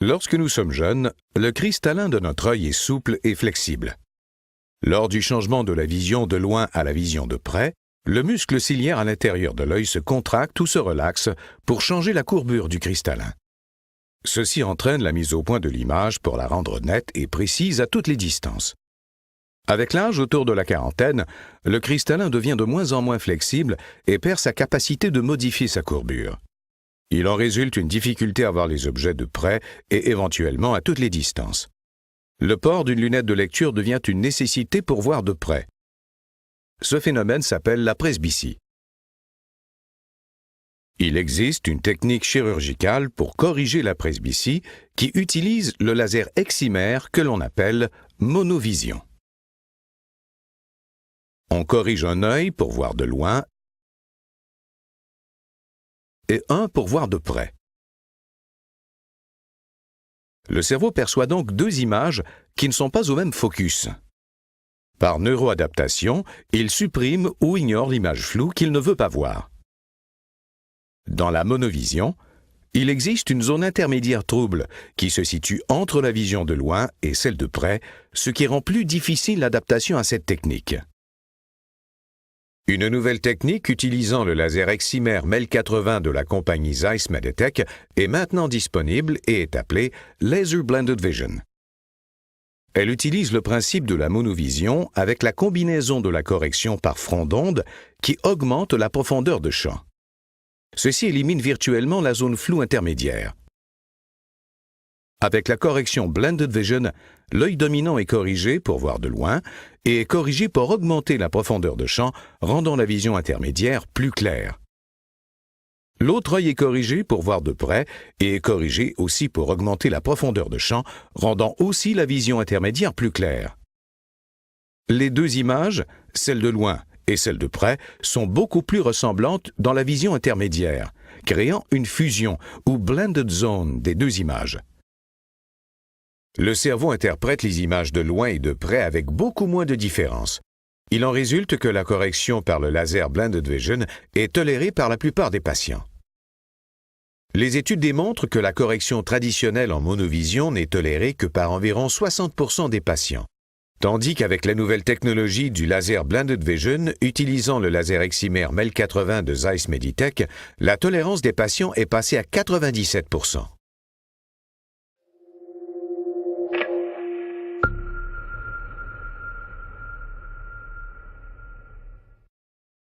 Lorsque nous sommes jeunes, le cristallin de notre œil est souple et flexible. Lors du changement de la vision de loin à la vision de près, le muscle ciliaire à l'intérieur de l'œil se contracte ou se relaxe pour changer la courbure du cristallin. Ceci entraîne la mise au point de l'image pour la rendre nette et précise à toutes les distances. Avec l'âge, autour de la quarantaine, le cristallin devient de moins en moins flexible et perd sa capacité de modifier sa courbure. Il en résulte une difficulté à voir les objets de près et éventuellement à toutes les distances. Le port d'une lunette de lecture devient une nécessité pour voir de près. Ce phénomène s'appelle la presbytie. Il existe une technique chirurgicale pour corriger la presbytie qui utilise le laser excimaire que l'on appelle monovision. On corrige un œil pour voir de loin et un pour voir de près. Le cerveau perçoit donc deux images qui ne sont pas au même focus. Par neuroadaptation, il supprime ou ignore l'image floue qu'il ne veut pas voir. Dans la monovision, il existe une zone intermédiaire trouble qui se situe entre la vision de loin et celle de près, ce qui rend plus difficile l'adaptation à cette technique. Une nouvelle technique utilisant le laser excimaire MEL 80 de la compagnie Zeiss Meditech est maintenant disponible et est appelée Laser Blended Vision. Elle utilise le principe de la monovision avec la combinaison de la correction par front d'onde qui augmente la profondeur de champ. Ceci élimine virtuellement la zone floue intermédiaire. Avec la correction Blended Vision, l'œil dominant est corrigé pour voir de loin et est corrigé pour augmenter la profondeur de champ, rendant la vision intermédiaire plus claire. L'autre œil est corrigé pour voir de près et est corrigé aussi pour augmenter la profondeur de champ, rendant aussi la vision intermédiaire plus claire. Les deux images, celle de loin et celle de près, sont beaucoup plus ressemblantes dans la vision intermédiaire, créant une fusion ou blended zone des deux images. Le cerveau interprète les images de loin et de près avec beaucoup moins de différence. Il en résulte que la correction par le laser Blended Vision est tolérée par la plupart des patients. Les études démontrent que la correction traditionnelle en monovision n'est tolérée que par environ 60% des patients, tandis qu'avec la nouvelle technologie du laser Blended Vision utilisant le laser excimaire MEL 80 de Zeiss Meditech, la tolérance des patients est passée à 97%.